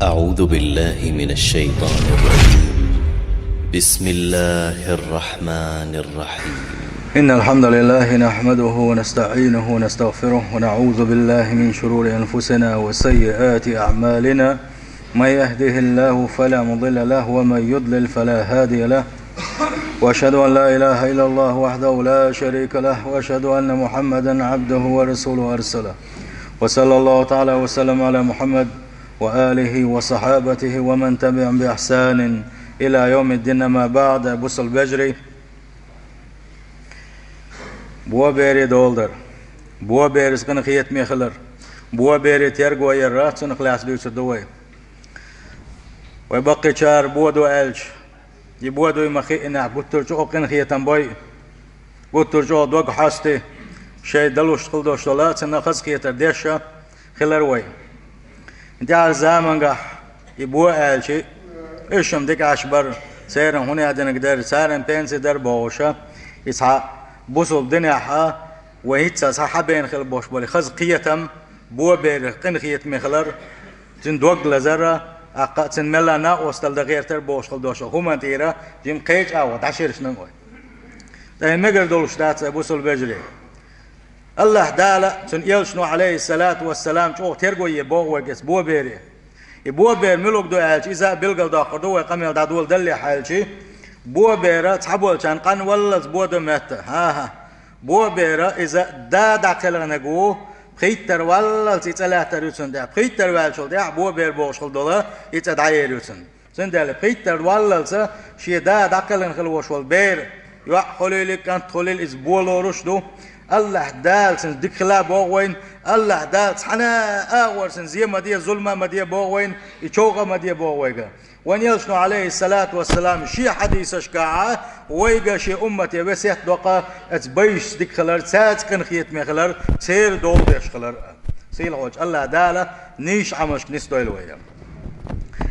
أعوذ بالله من الشيطان الرجيم. بسم الله الرحمن الرحيم. إن الحمد لله نحمده ونستعينه ونستغفره ونعوذ بالله من شرور أنفسنا وسيئات أعمالنا. من يهده الله فلا مضل له ومن يضلل فلا هادي له، وأشهد أن لا إله إلا الله وحده لا شريك له، وأشهد أن محمدا عبده ورسوله أرسله. وصلى الله تعالى وسلم على محمد وآله وصحابته ومن تبعهم بإحسان إلى يوم الدين. ما بعد. بوصل بجري بوا بيري دولدر بوا بيري سكن خيت ميخلر بوا بيري تيرغو يرات سن خلاص بيوس دوي ويبقي شار بوا دو ألش يبوا دو مخي إنه بوترجو قن خيتن باي بوترجو دوغ حاستي شيء دلوش خلدوش دولات سن خز خيتر ديشا خلر وي انت على زمانغا يبوا ألش إيشم ديك عشبر سيرن هنا عدنا قدر سيرن بينسي در باوشا يسحق بوصل دنيا حا وهيتسا صاحبين خل بوش بالي خز قيتم بوا بير قن خيت مخلر تن دوغ لزرة أقا تن ملانا وستل دغير تر بوش خل دوشا هما تيرا جيم قيج أو تعشيرش نموي ده مقر دولش دات بوصل بجري الله دالا تن يلشنو عليه الصلاة والسلام شو ترقو يبوغ وقس بوا بيري يبوا بير ملوك دو ألش إذا بلغل داخل دو ويقامل دادول دلي حالشي بوا بيرا تحبول كان قان ولز بوا دمت ها بوا بيرا إذا دا داخل نجو خيتر ولز يتلاته رسون ده خيتر والشل ده بوا بير بوشل دولا يتدعي رسون سن ده خيتر ولز شيء دا داخل نخل وشل بير يا خليل كان خليل إسبوع لورش دو الله دال سن دخلا بوين الله دال حنا أور سن زي مدية ظلمة مدية بوين يشوقة مدية بوينجا وان يلشنو عليه الصلاة والسلام شي حديث شكاعة ويجا شي أمتي وسيح دوقة اتبيش دخلر تسات كن خيت مخلر تير دول ديش خلر سيل حوج الله دال نيش عمش نستويل ويا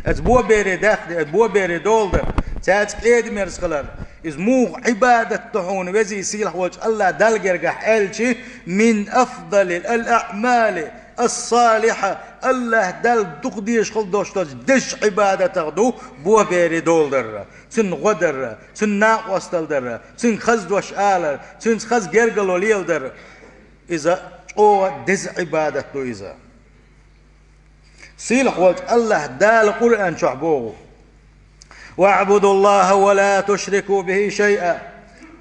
اتبوا بيري داخل اتبوا بيري دول ده تسات كيد ميرس خلر اسموه عبادة تحون وزي سيل حوج الله دال جرجح ألشي من أفضل الأعمال الصالحة الله دل دقديش خل دوشتاج دش عبادة تغدو بوا بيري دول در سن غدر سن ناقوس در سن خز دوش آلر سن خز جرجل وليل در إذا او دز عبادة دو إذا سيل حوج الله دال قرآن شعبوه واعبدوا الله ولا تشركوا به شيئا.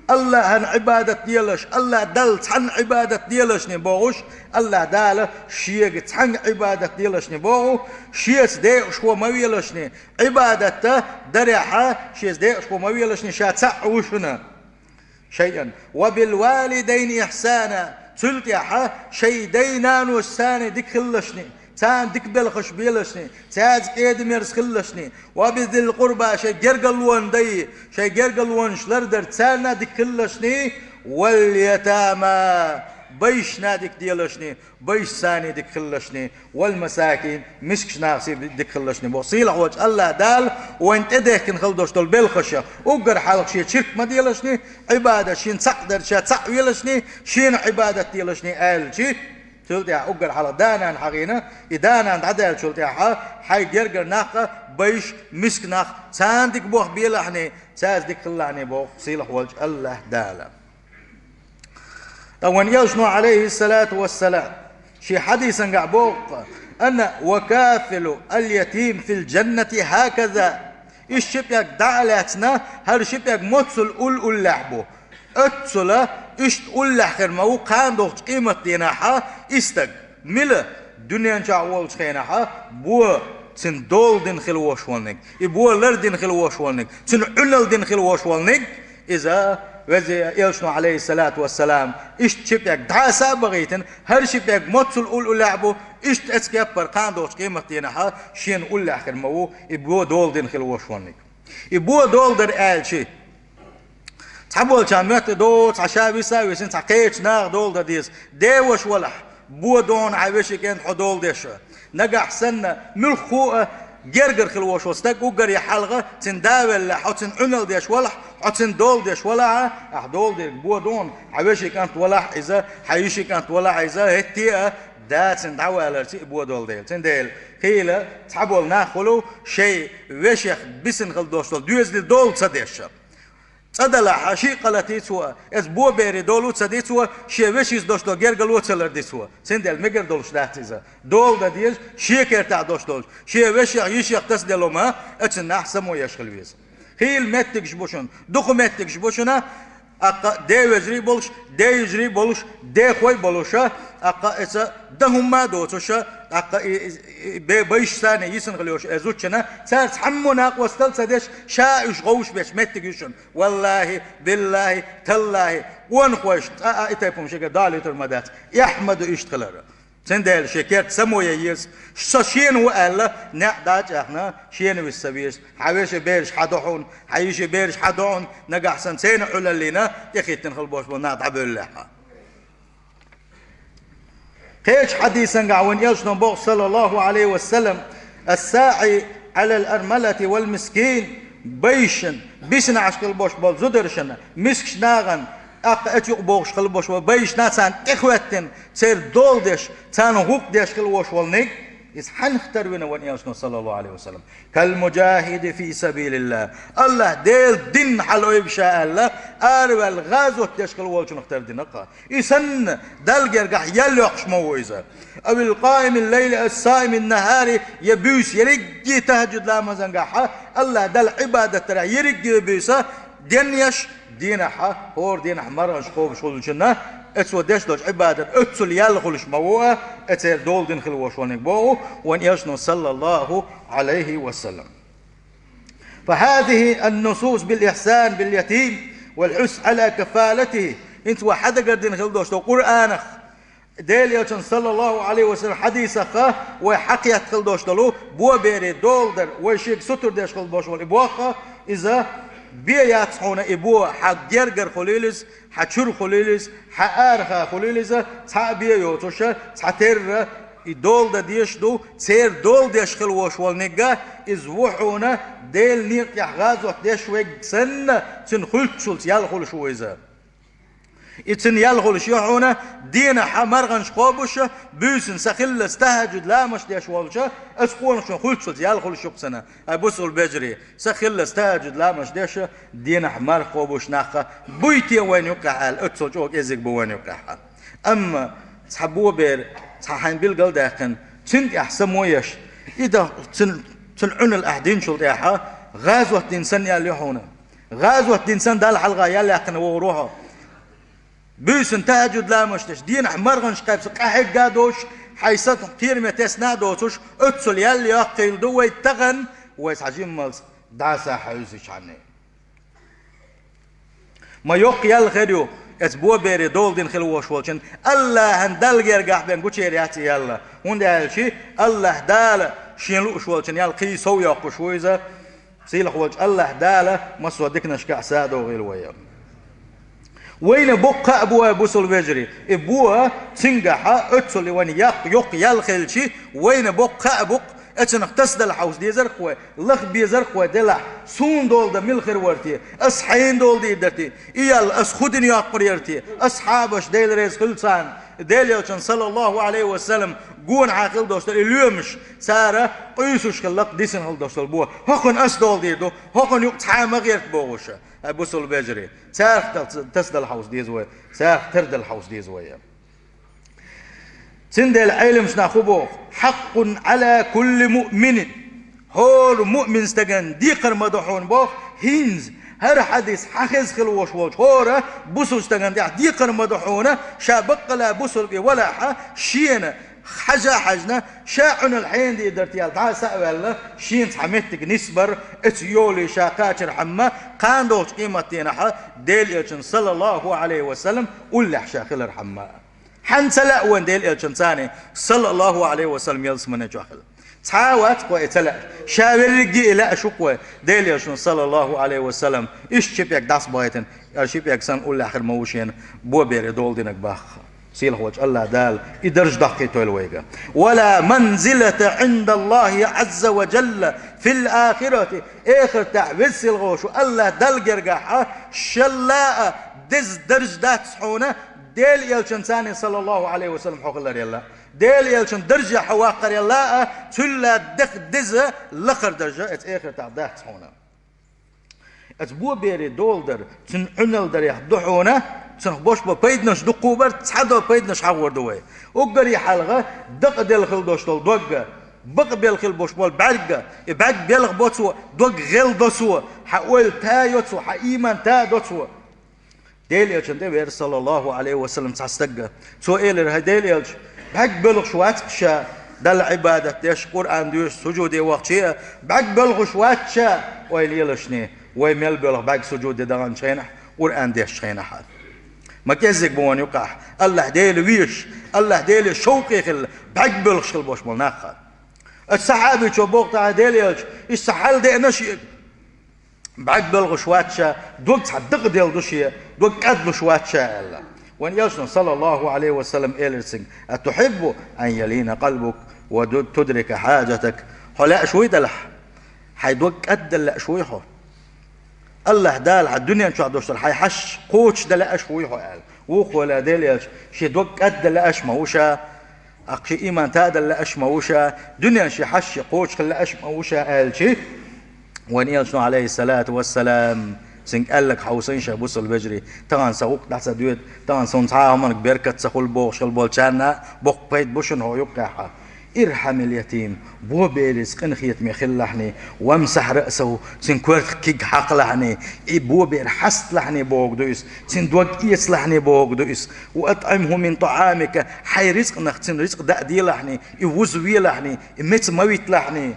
الله عن عبادة ديالش الله دل عن عبادة ديالش نبوش الله دال شيء عن عبادة ديالش نبوه شيء ده شو ما ويلشني عبادته دريحة شيء ده شو ما ويلشني شاتع وشنا شيئا وبالوالدين إحسانا سلطيحة شيء دينان والسان دخلشني تان دك بالخش بيلشني تاز كيد ميرس خلشني وبذل القربى شي جرجلون دي شي جرجلون شلردر تانا دك خلشني واليتامى بيش نادك ديلشني بيش ثاني دك خلشني والمساكين مسكش ناقصي دك خلشني بوصيل عوج الله دال وانت اديك نخلدوش دول بالخشه وقر حالك شي شرك ما ديلشني عباده شي تقدر شي تعويلشني شي عباده ديلشني ال شي شلتي أقول حلا دانا حقينا إدانا عدل شلتي حي جرجر ناقة بيش مسك ناق ساندك بوخ بيلحني سازدك خلاني بوخ صيلح والج الله دالا. وان يلشنو عليه الصلاة والسلام شي حديثا قعبوق أن وكافل اليتيم في الجنة هكذا الشبيك دعلاتنا هل شبيك متصل أول لحبو أتصل إشت أول لحخر ما هو كان دوخ قيمة ديناها استق ملا دنيا نشعول خيناها بوا تن دول دين خلوش والنك يبوا لر دين خلوش والنك تن علل دين خلوش والنك إذا وزي يلشنو عليه الصلاة والسلام إشت شبيك دعاسة بغيتن هر شبيك متصل أول لعبو إشت أتكبر كان دوخ قيمة ديناها شين أول لحخر ما هو يبوا دول دين خلوش والنك يبوا دول در آل شي تحبول كان مت دوت عشابي ساوي سنت عقيت ناغ دول دا ديس ديوش ولح بو دون عايش كان حدول ديش نجح سنة ملخوء جرجر خلوش وستك وجر يحلقة تنداول حتن عنل ديش ولح حتن دول ديش ولح أحدول ديش بو دون عايش كانت ولح إذا حيش كانت ولح إذا هتيا داتن دعوالر تي بودول ديل تنديل خيلا تحبول ناخلو شيء وشيخ بسن خل دوستول دوزل دول تصديشة تصدلا حشي قلتي سوا از بو بيري دولو تصدي سوا شيء وشيز دوستول جرجلو تسلر دي سوا تنديل مجر دولش داتيزا دول دا ديز شيء كرتع دوستول شيء وشيخ يشيخ تصدلو ما اتن احسن مو يشغل ويز خيل متكش بوشون دوخ متكش بوشونا اقا دي وزري بولش دي يجري بولش دي خوي بولشا اقا اسا دهم ما دوتوشا اقا بيش ثاني يسن غليوش ازوتشنا سار تحمونا وستل سدش شايش غوش بيش متكيشن والله بالله تالله وان خوش ايتايبهم شيكا دالي ترمدات يحمد اشتغلر سندل شكرت سمويا يس شين وقال نعداج احنا شين والسبيس حويش بيرش حدوحون حيش بيرش حدون نجح سنتين عللينا يخيتن خلبوش بنات عبلها هيج حديثا قاون يجنب بوغ صلى الله عليه وسلم الساعي على الأرملة والمسكين بيشن عشق البوش بول زدرشنا مسكش ناغن أقأت يقبوش خلبوش وبيش ناسان إخوتن سير دول ديش تان هوك ديش خلبوش والنيك يسحن اخترونا ونياسنا صلى الله عليه وسلم كالمجاهد في سبيل الله الله ديل دين حلو يبشاء الله أروى الغازو ديش خلبوش نختار دينقا يسن دل جرقح يلوقش مويزة أو القائم الليل الصائم النهاري يبوس يرقي تهجد لا مزنقحة الله دل عبادة ترى يرقي يبوسه دينيش دينها هور دينها مرش خوب شغل جنة اتسو ديش دوش عبادة اتسو ليال خلش مووه اتسير دول دين خلوش ونك بوه وان يشنو صلى الله عليه وسلم فهذه النصوص بالإحسان باليتيم والحس على كفالته انت واحدة قردين خلدوش تو قرآنخ ديل يوشن صلى الله عليه وسلم حديثة وحقيت خلدوش تلو بو بيري دول در وشيك ستر ديش خلدوش والإبواخة إذا بيات حونا إبوه حق جرجر خليلز حشر خليلز حارخا خليلز تابيه يوتوشا تاتر دول دا ديش دو سير دول ديش خلوش والنجا إزوحونا ديل نيق يحغازو ديش ويج سن تن خلتشلت يالخل شويزا إتن يالخل شيحونا دينا حمرغنش قابوشا بيسن سخل استهجد لا مش ديش والشا اسقون شو خلتشلت يالخل شقسنا أبوسو البجري سخل استهجد لا مش ديش دينا حمر قابوش ناخا بيتي وين يقع الاتسو جوك إزيك بوين يقع أما تحبوه بير صحين بالقل داخن تنت أحسن مويش إذا تنعون الأحدين شلت إيحا غازوة إنسان ياليحونا غازوة إنسان دال حلقة ياليحنا وروحه بيسن تهجد لا مشتش دين حمرغنش قابس قاحق قادوش حيثت كيرمة تسنادوتوش اتسل يالي يقيل دو ويتغن ويسحجين مالس داسا حيوزيش عني ما يوق يال خيريو اسبوع بيري دول دين خلوش والشن الله هندل يرجع بين قوشيرياتي يلا وندي هالشي الله دال شينلوش والشن يال قيسو يقوش ويزا سيلخ والش الله دال ما سودكنا شكع سادو غير ويا وين بقى أبوه بوصل بجري أبوه تنجح أتصل وين يق يالخل شيء وين بقى أبوك أتنق تصدل حوس دي زرقوة لخ بي زرقوة دلع سون دول ده ملخر ورتي أصحين دول دي درتي إيال أسخدن يقريرتي أصحابش ديل ريز خلصان ديل يوشن صلى الله عليه وسلم قون عاقل دوستل اليومش سارة قيسوش خلق ديسن هل دوستل بوه هكون أس دول ديدو هكون يقتحام غيرت بوغوشة أبوصل بجري سارخ تسدل الحوس دي زوية سارخ ترد الحوس دي زوية سند العلم شناخبوه حق على كل مؤمن هور مؤمن استجن ديقر مدحون بوه هينز هر حديث حخز خلوش وش هورا بوسل استجن ديقر مدحونه شابق لا بوسل ولا شينا حجنا شاعن الحين دي درتيال تعال سأل شين حمتك نسبر اتيولي شاقاتر حما قاندوش قيمتين ديل يلشن صلى الله عليه وسلم قل حشاخل الحما حنسلا وين ديل يلشن ثاني صلى الله عليه وسلم يلسمنا جاخل تعاوت واتلا شاورجي الى اشقوه ديل يلشن صلى الله عليه وسلم ايش شبيك داس بايتن شبيك سن قل اخر موشين بو بير دول دينك باخ سيل هوج الله دال يدرج دقيتو الويقة ولا منزلة عند الله عز وجل في الآخرة آخر تعبس الغوش الله دل جرقاحة شلاء دز درج دات سحونة ديل يلشن ثاني صلى الله عليه وسلم حقلر يلا ديل يلشن درجة حواقر يلا تلا دخ دزة لخر درجة آخر تعداه هنا بو بيري دولدر تن عنل در يحضحونا تن بوش بيدنش دقوبر تحدو بيدنش حور دوي وقري حلقة دق ديل خل دوشتول دوغا بق بيلخل بوش بول بعرقة بعرق بيلغ بوتسو دوغ غيل دوسو حقول تا يوتسو حقيمان تا دوتسو ديل يلشن دي صلى الله عليه وسلم تستقى سو إيلر هاي ديل يلش بعرق بيلغ شوات شا دل عبادة ديش قرآن ديش سجود وقتية بعرق بيلغ شوات شا ويل يلشني ويميل بيلغ بعرق سجود دغان شينح قرآن ديش شينح ما كيزك بوان يقع الله ديل ويش الله ديل شوقي خل بعرق بيلغ شخل بوش ملناخ الصحابي شو بوقتها ديل يلش السحال دي نشي بعد بلغ شواتشا دوك صدق ديل دوشيه دوك قد شواتشا الله وان يلشن صلى الله عليه وسلم إيلرسنج أتحب أن يلين قلبك وتدرك حاجتك هلا شوي دلح حيدوك قد لا شوي هو الله دال على الدنيا شو عدوشتر حيحش قوتش دلا شوي هو قال وخولا ديل يلش شي دوك قد لا أشموشا أقشي إيمان تاد لا أشموشا دنيا شي حش قوتش لا أشموشا قال شي وان يلشن عليه الصلاة والسلام سنك قال لك حوسين شابوس البجري طبعا سوق تحت دوت طبعا سونصها من بركة سخول بوش البولشانا بوق بيت بوشن هو يقعها ارحم اليتيم بو بيرس قنخيت ميخلحني وامسح رأسه سن كورت كيك حقلحني بو بير حست لحني بوق دويس سن دوق إيس لحني بوق دويس وأطعمه من طعامك حي رزق نختن رزق دأدي لحني وزوي لحني مت مويت لحني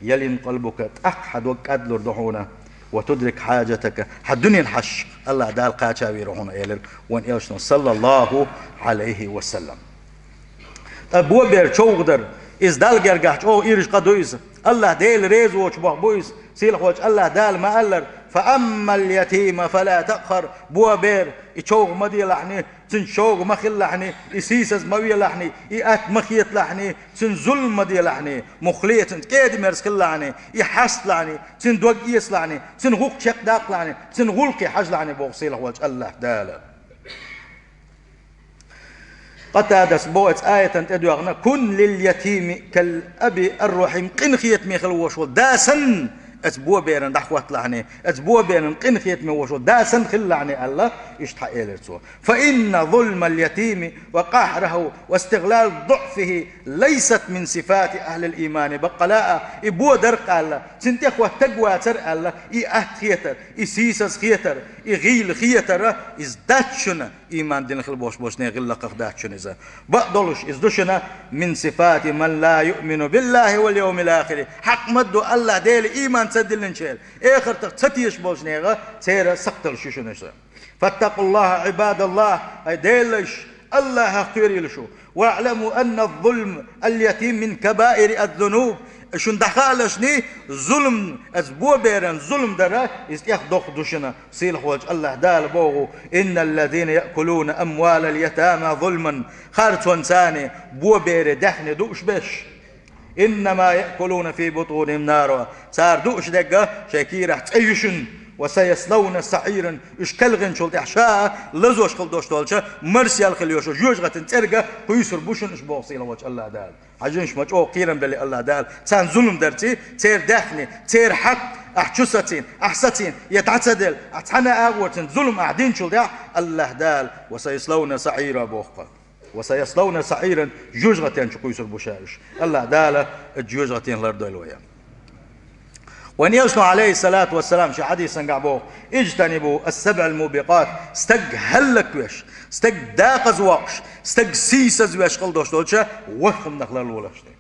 يلين قلبك أحد وقت لردحونا وتدرك حاجتك الدنيا الحش الله دال قاتشاوي روحنا يلر وان يلشن صلى الله عليه وسلم بو بير شوغدر إز دال جرجح أو إيرش قدويس الله ديل ريز وش بويس سيلخ وش الله دال ما ألر فأما اليتيم فلا تأخر بو بير يشوغ مدي لحني تن شوغ مخيل لحني يسيسز موي لحني يأت مخيت لحني تن ظلم مدي لحني مخلية تن كيد مرسكل لحني يحس لحني تن دوق إيس لحني تن غوق شق داق لحني تن غلقي حج لحني بوغسيلخ وش الله دال قتادس بوت آية تدوغنا كن لليتيم كالأب الرحيم قنخيت ميخل وشول داسن أتبو بيرن دحوت لعني أتبو بيرن قنخيت وشول داسن خل لعني الله يشتحق إلرسو فإن ظلم اليتيم وقهره واستغلال ضعفه ليست من صفات أهل الإيمان بقلاء إبو درق الله سنت أخوة تقوى تر الله إأهت خيتر إسيسس خيتر إغيل خيتر إزداتشنا إيمان دين خل بوش نغل قفداتشنا إذا بقدلش إزدوشنا من صفات من لا يؤمن بالله واليوم الآخر حق مدو الله ديل إيمان تسدل نشيل آخر تختيش بوش نغا تيرا سقتل شوشنشا فاتقوا الله عباد الله أي ديلش الله خير يلشو واعلموا أن الظلم اليتيم من كبائر الذنوب شون دخالشني ظلم أزبو بيرن ظلم درا يستيخ دوشنا سيل خوج الله دال بوغو إن الذين يأكلون أموال اليتامى ظلما خارج وانساني بو بير دحن دوش بش إنما يأكلون في بطونهم نارا صار دوش دقة شاكيرة تعيشن وسيصلون سعيرا اشكالغن شلت احشاء لزوش خل دوش دولشا مرسيال خليوشو جوجغتن ترقى كويسر بوشن اش بوصيلا وجه الله دال عجنش مج او قيرن بلي الله دال سان ظلم درتي تير داخني تير حق احشوستين احستين يتعتدل اتحنا اغوتن ظلم اعدين شلت الله دال وسيصلون سعيرا بوخا وسيصلون سعيرا جوجغتن كويسر بوشاش الله دال جوجغتين لردول ويا وان يوسف عليه الصلاة والسلام شي حديث نقعبوه اجتنبوا السبع الموبقات استق هلك ويش استق داقز واقش استق سيسز ويش قلدوش دولشا وخم نخلال الولاشتي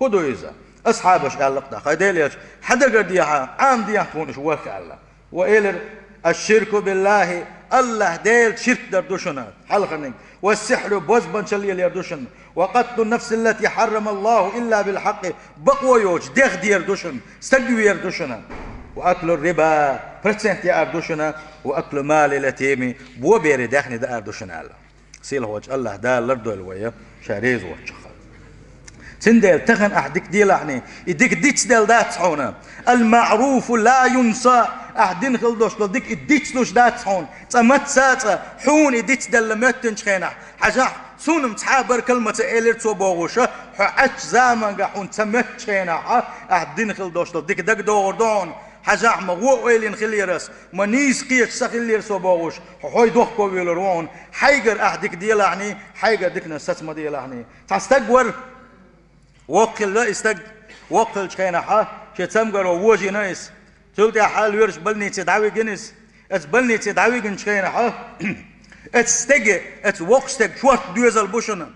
خدو إذا أصحابش قالق داخل ديليش حدا قرديها عام ديانتونش وخ الله وإلر الشرك بالله الله ديل شرك دردوشنا حلقنين والسحر بوزبن شليل يردوشن وقتل النفس التي حرم الله إلا بالحق بقوى يوج ديخ ديردوشن استقوي يردوشنا وأكل الربا برسنت يردوشنا وأكل مال اليتيم بو بيري داخني دا يردوشنا الله سيل وجه الله دا لردو الويا شاريز وجه سندل تخن أحدك دي لعني يديك ديتش ديل دات حونا المعروف لا ينسى أحدين خلدوش لديك إديتش لوش دات حون تمت ساعة حون إديتش دلمتن شخينا حاجة سونم تحابر كلمة إيلر تصوبوغوشة حاج زامن حون تمت شخينا أحدين خلدوش لديك دك دوردون حاجة مغو إيلين خليرس منيس قيش سخلير صوبوغوش حوي دوخ ويلرون حيقر أحدك ديلعني حيقر ديك نستسمى ديلعني تستقور وقل لا استق وقل شخينا شتسمقر ووجي نايس تقول يا حال ويرش بلني تدعوي جنس اتس بلني تدعوي جن شخينا اتس تجي اتس وقستك شوات دوزل بوشنا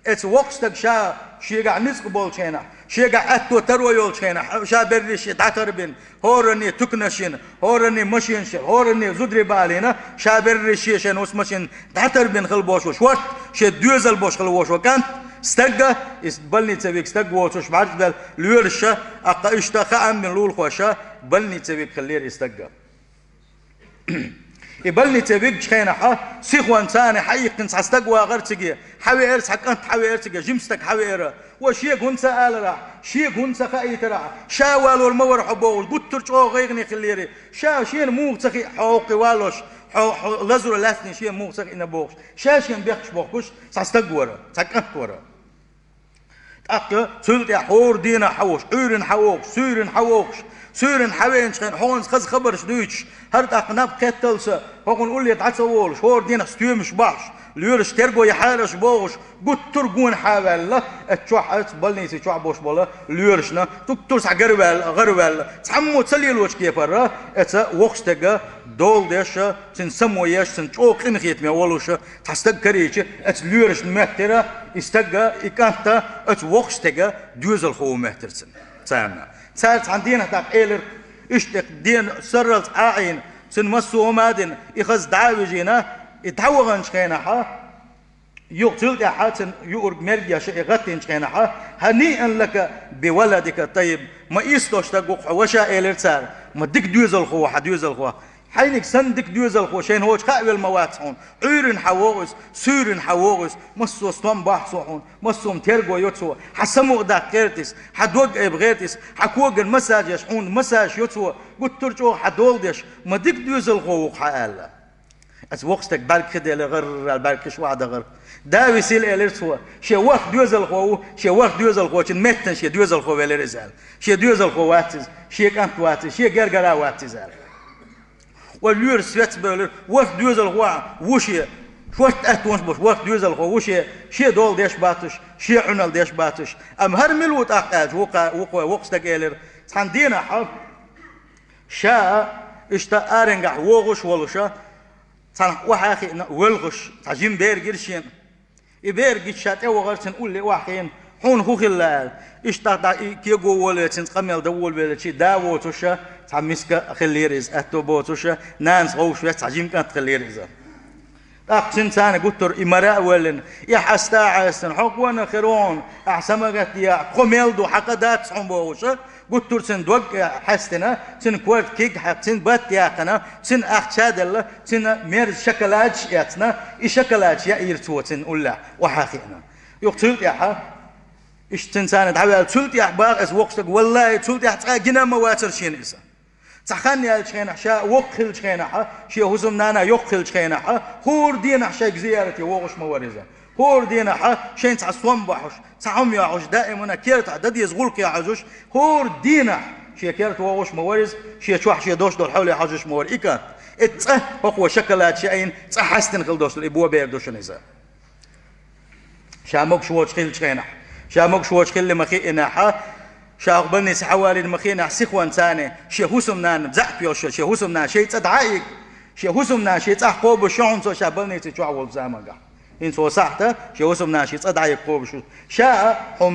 اتس وقستك شا شيغا نسق بول شينا شيغا اتو ترو يول شينا شا بريش داتربين هورني تكنشين هورني مشينش هورني زدري بالينا شا بريش شين وسمشين داتربين خل بوشو شوات شي دوزل بوش خل وشو كان استجا بلني تبيك استج وشوش بعد بال لورشة أقا اشتاق من لول خوشة بلني تبيك خلير استجا يبلني تبيك شخينا سيخوان ثاني حقيقة استج وغير تجي حوي إرس حق أنت حوي إرس تجي جمستك حوي إرس وشيء هنسا آل راح شيء هنسا خايت راح شاوال والمور حبول قلت ترجع غيرني خليري شيء مو تخي حوقي والوش لزر لثني شيء مو تخي نبوش شيء بيخش بوكش استجورة تكأكورة أكا سلت يا حور دينا حوش عيرن حوش سيرن حوش سيرن حوين شخين حونس خز خبرش دويتش هرت أقناب كتلسة هقول قول لي تعتسولش حور دينا ستيمش باش ليرش ترجو يحارش بوش قد ترجون حاول اتشوح بلني تشوح بوش بولا ليرشنا تكترس غربال تحمو تسلي الوش كيف را ات وقتك دول ديش تنسمو يش تنشوق انخيت مي ولوش تستق كريش ات ليرش مهترا استقى اكانتا ات وقتك دوزل خو مهترسن تاعنا سالت عندنا تاع ايلر اشتق دين سرلت عاين سنمسو مادن يخز دعاوجينا يتحوغن شخينا يقتل يا حاتن يورج مرجع شيء غتين شخينا هنيئا لك بولدك الطيب ما يستوش تقوق وشا إلرتار ما ديك دوزل خو حدوزل خو حينك سن ديك دوزل خو شين هوش خاوي الموات هون عيرن حوغس سيرن حوغس مسو ستوم بحثو هون مسو ترجو يوتسو حسمو دا كيرتس حدوق ابغيرتس حكوغ المساج يشحون مساج يوتسو قلت ترجو حدولدش ما ديك دوزل خو حالا از وقتك بالك كده لغير البالك شو عاد غير دا وسيل إلرسوا شيء وقت دوزل خو شيء وقت دوزل خو شن متن شيء دوزل خو ولا رزال شيء دوزل خو واتز شيء كانت واتز شيء جرجرا واتز واليور سويت بولر وقت دوزل خو وشي وقت أتونس بوش وقت دوزل خو وشي شيء دول ديش باتش شيء عنل ديش باتش أم هرملوت أقاج وقتك إلر عندنا حب شا اشتا أرنجح وغش ولشة صار وحاخي ولغش تعجين بيرجرشين يبيرجش شات وغرسن قول لي واحين حون هو خلال اشتاق كيجو ولا تنقمل دول ولا شيء داو توشة تعمسك خليرز أتوبو توشة نانس غوش بس تعجين كانت خليرز أقسم سنة قطر إمراء ولن يحستا عسن حقونا خيرون أحسمقت يا قميل دو حقدات صنبوشة قطر سن دوق حستنا سن كورت كيك حق سن بات ياقنا سن أخشاد الله سن مير شكلاج ياتنا إشكلاج يا إيرتو سن أولا وحاخينا يقتلت يا حا إيش تنسان دعوة تلت يا باغ إس وقتك والله تلت يا تقا جنا مواتر شين إسا تخني على شينا شاء وقل شينا شيء هزم نانا يقل شينا هور دينا شيء زيارتي وغش موارزة هور دينا شين تعصوم بحش تعم يا عش دائما كيرت عدد يزغلق يا عجوش هور دينا شيء كيرت وغش موارز شيء شوح شيء دوش دول حول حجوش موار إيكا اتسه هو شكلات شيئين تحستن خل دوش الإبوة بيردوش نزا شاموك شوش خيل شينا شاموك شوش خيل مخي إناحا شاغبني سحوالي المخينا سخوان ثاني شيء هسمنا زعب يوش شيء هسمنا شيء تدعيك شيء هسمنا شيء تحقوب شون سو شابني تجعول زامجا إن سو صحته شيء هسمنا شيء تدعيك قوب شو شاء هو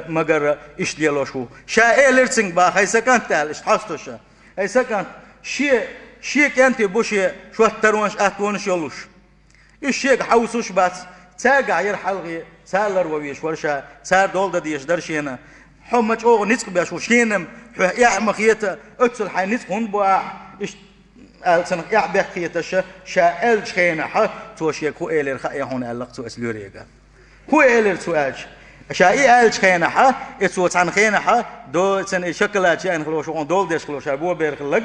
مجر إيش ديالو شو شاء إلرسنج با هاي سكان تال إيش حصته شاء هاي سكان شيء كانت بوشي شو تروانش أتوانش يلوش إيش شيء حوسوش بس تاجع يرحلغي سالر وبيش ورشة سار دولة ديش درشينا حمج أو نسق بيشو شينم يا مخيته أتصل حي نسق هون بوا إيش سنة يا بخيته شاء شينا ح توشي كو إلر خا هون علقتو أسلوريجا كو إلر سواج شاء شينا ح اتسو عن خينا ح دو سنة شكلات شيء خلوش هون دول ديش خلوش أبوه بيرخلق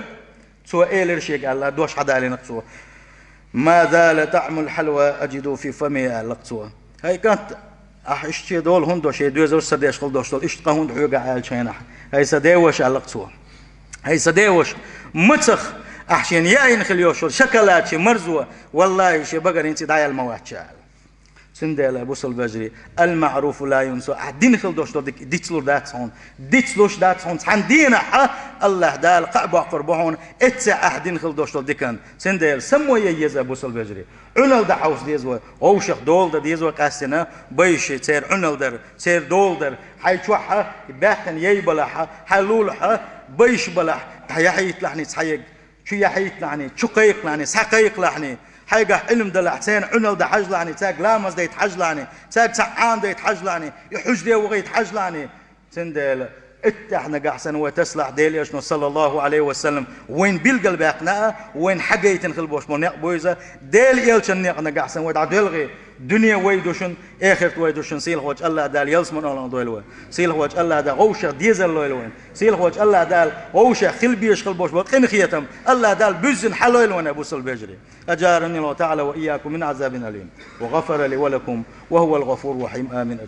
سوى إيلر شيك الله دوش حدا علينا سوى ما زال طعم الحلوى أجد في فمي ألقصوها هاي كانت اشتي دول هندو شي دوزو سديش خل دوش دول اشتقا هند حيوغا عال شينح هاي سديوش ألقصوها هاي سديوش متخ أحشين ياين خليوشول شكلات مرزوة والله شي بقر انت دايا الموات شال سندل بوصل بجري المعروف لا ينسى دين خل دوش دول ديتلور داتسون ديتلوش داتسون عندنا الله دال قعبة قربهون اتسع أحدين خل دوش دول ديكان سندل سمو ييزا بوصل بجري عنل دا حوس ديزوا اوشخ دول دا ديزوا قاسنا بيشي تسير عنل در تسير دول در حي شوحة باحتن ييبلحها حلولحها بيش بلح حيحيت لحني تحيق شو يحيت لحني شقيق لحني سحقيق لحني حيقه علم دلع تسين عنل دا حج لحني تاق لامز دا يتحج لحني تاق سعان دا يتحج لحني يحج دي وغي يتحج لحني سندل اتحنا قحسن وتسلح ديل يشنو صلى الله عليه وسلم وين بالقلب اقناء وين حقيتن خلبوش منيق بويزة ديل يلشن نيقنا قحسن ودع دلغي دنيا ويدوشن اخرت ويدوشن سيل خوش الله دال يلس من الله دويلوين سيل خوش الله دال غوشة ديزل لويلوين سيل خوش الله دال غوشة خلبيش خلبوش بطقن خيتم الله دال بزن حلويلوين ابو البجري اجارني الله تعالى واياكم من عذاب اليم وغفر لي ولكم وهو الغفور الرحيم امين.